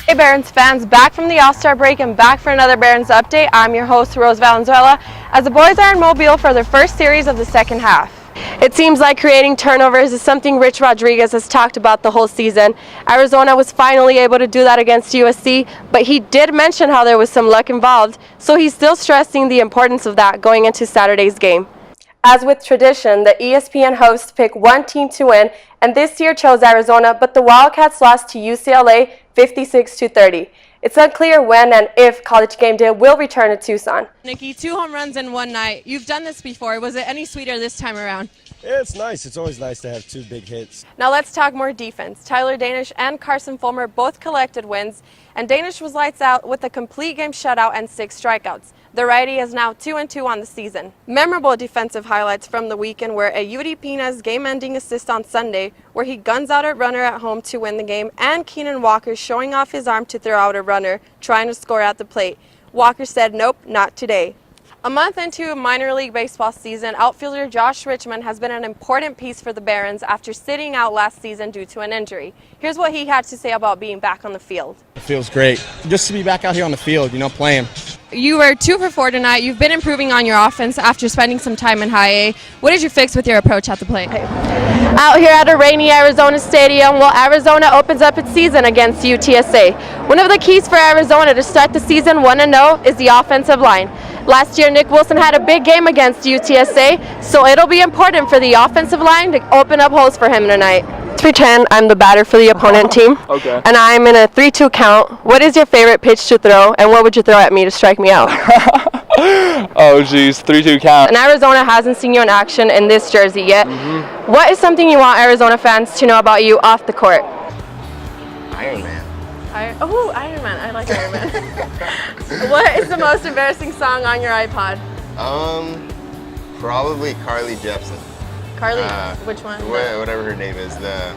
Hey Barons fans, back from the All-Star break and back for another Barons update. I'm your host, Rose Valenzuela, as the boys are in Mobile for their first series of the second half. It seems like creating turnovers is something Rich Rodriguez has talked about the whole season. Arizona was finally able to do that against USC, but he did mention how there was some luck involved, so he's still stressing the importance of that going into Saturday's game. As with tradition, the ESPN hosts pick one team to win, and this year chose Arizona, but the Wildcats lost to UCLA 56-30. It's unclear when and if College Game Day will return to Tucson. Nikki, 2 home runs in one night. You've done this before. Was it any sweeter this time around? Yeah, it's nice. It's always nice to have 2 big hits. Now let's talk more defense. Tyler Danish and Carson Fulmer both collected wins, and Danish was lights out with a complete game shutout and 6 strikeouts. The righty is now 2-2 on the season. Memorable defensive highlights from the weekend were a Yuri Pina's game-ending assist on Sunday, where he guns out a runner at home to win the game, and Keenan Walker showing off his arm to throw out a runner, trying to score at the plate. Walker said, "Nope, not today." A month into minor league baseball season, outfielder Josh Richmond has been an important piece for the Barons after sitting out last season due to an injury. Here's what he had to say about being back on the field. It feels great just to be back out here on the field, playing. You were 2 for 4 tonight. You've been improving on your offense after spending some time in high A. What is your fix with your approach at the plate? Out here at a rainy Arizona stadium, Arizona opens up its season against UTSA. One of the keys for Arizona to start the season 1-0 is the offensive line. Last year, Nick Wilson had a big game against UTSA, so it'll be important for the offensive line to open up holes for him tonight. Let's pretend I'm the batter for the opponent team, Okay. and I'm in a 3-2 count. What is your favorite pitch to throw, and what would you throw at me to strike me out? Oh, geez, 3-2 count. And Arizona hasn't seen you in action in this jersey yet. What is something you want Arizona fans to know about you off the court? Iron Man. Iron Man. I like Iron Man. What is the most embarrassing song on your iPod? Probably Carly Jepsen. Carly, which one? Whatever her name is, the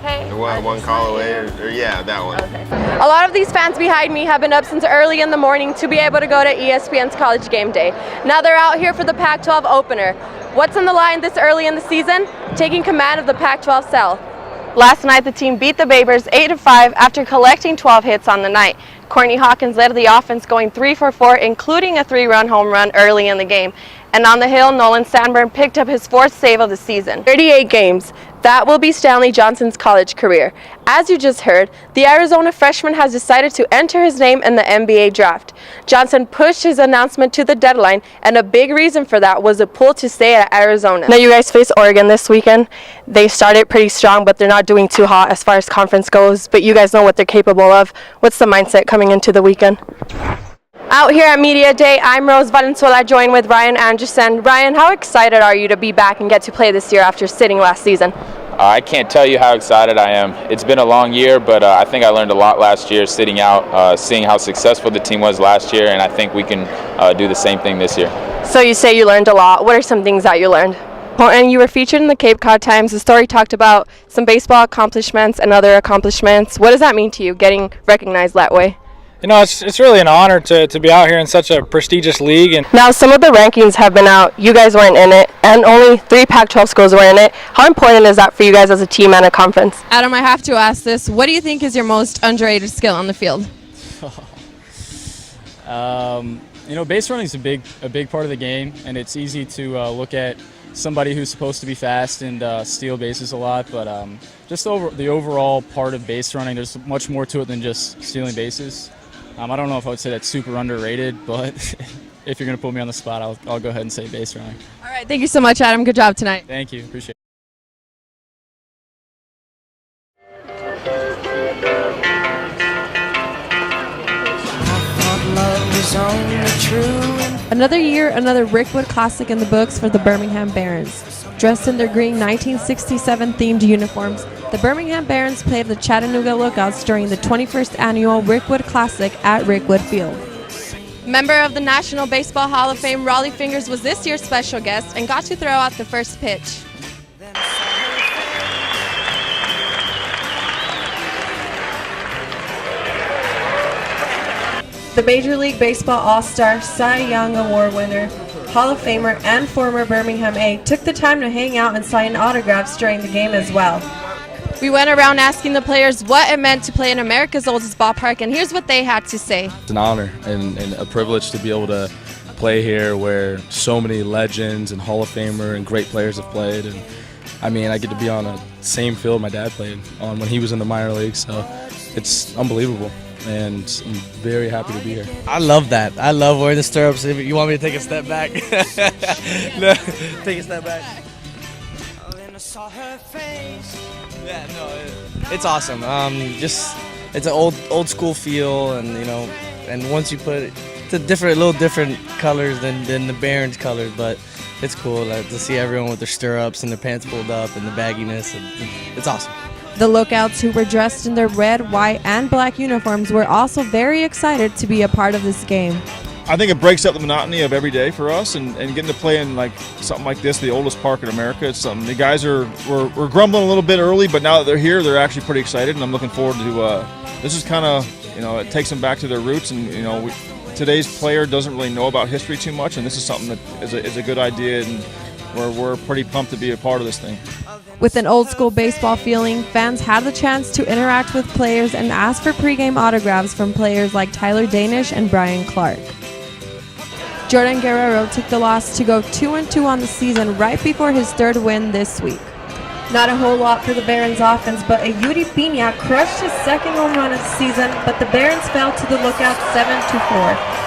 Hey, one call away, or yeah, that one. Okay. A lot of these fans behind me have been up since early in the morning to be able to go to ESPN's College Game Day. Now they're out here for the Pac-12 opener. What's on the line this early in the season? Taking command of the Pac-12 South. Last night, the team beat the Babers 8-5 after collecting 12 hits on the night. Courtney Hawkins led the offense going 3 for 4, including a 3-run home run early in the game. And on the hill, Nolan Sandberg picked up his 4th save of the season. 38 games. That will be Stanley Johnson's college career. As you just heard, the Arizona freshman has decided to enter his name in the NBA draft. Johnson pushed his announcement to the deadline, and a big reason for that was a pull to stay at Arizona. Now you guys face Oregon this weekend. They started pretty strong, but they're not doing too hot as far as conference goes, but you guys know what they're capable of. What's the mindset coming into the weekend? Out here at Media Day, I'm Rose Valenzuela, joined with Ryan Anderson. Ryan, how excited are you to be back and get to play this year after sitting last season? I can't tell you how excited I am. It's been a long year, but I think I learned a lot last year sitting out, seeing how successful the team was last year, and I think we can do the same thing this year. So you say you learned a lot. What are some things that you learned? And you were featured in the Cape Cod Times. The story talked about some baseball accomplishments and other accomplishments. What does that mean to you, getting recognized that way? It's really an honor to be out here in such a prestigious league. And now some of the rankings have been out. You guys weren't in it, and only 3 Pac-12 schools were in it. How important is that for you guys as a team and a conference? Adam, I have to ask this. What do you think is your most underrated skill on the field? Base running is a big part of the game, and it's easy to look at somebody who's supposed to be fast and steal bases a lot, but just the overall part of base running, there's much more to it than just stealing bases. I don't know if I would say that's super underrated, but if you're going to put me on the spot, I'll go ahead and say base running. All right, thank you so much, Adam. Good job tonight. Thank you. Appreciate it. Another year, another Rickwood Classic in the books for the Birmingham Barons. Dressed in their green 1967-themed uniforms, the Birmingham Barons played the Chattanooga Lookouts during the 21st annual Rickwood Classic at Rickwood Field. Member of the National Baseball Hall of Fame, Raleigh Fingers was this year's special guest and got to throw out the first pitch. The Major League Baseball All-Star, Cy Young Award winner, Hall of Famer, and former Birmingham A took the time to hang out and sign autographs during the game as well. We went around asking the players what it meant to play in America's oldest ballpark, and here's what they had to say. It's an honor and a privilege to be able to play here where so many legends and Hall of Famer and great players have played. And I mean, I get to be on the same field my dad played on when he was in the minor leagues, so it's unbelievable. And I'm very happy to be here. I love that. I love wearing the stirrups. If you want me to take a step back, no, take a step back. Yeah, no, it's awesome. It's an old school feel, and and once you put it, it's a little different colors than the Barons colors, but it's cool to see everyone with their stirrups and their pants pulled up and the bagginess. And it's awesome. The Lookouts, who were dressed in their red, white, and black uniforms, were also very excited to be a part of this game. I think it breaks up the monotony of every day for us, and getting to play in something like this, the oldest park in America. It's something the guys were grumbling a little bit early, but now that they're here, they're actually pretty excited, and I'm looking forward to. This is kind of it takes them back to their roots, and today's player doesn't really know about history too much, and this is something that is a good idea, and we're pretty pumped to be a part of this thing. With an old-school baseball feeling, fans had the chance to interact with players and ask for pregame autographs from players like Tyler Danish and Brian Clark. Jordan Guerrero took the loss to go 2-2 on the season right before his third win this week. Not a whole lot for the Barons offense, but a Yuri Pina crushed his second home run of the season, but the Barons fell to the Lookouts 7-4.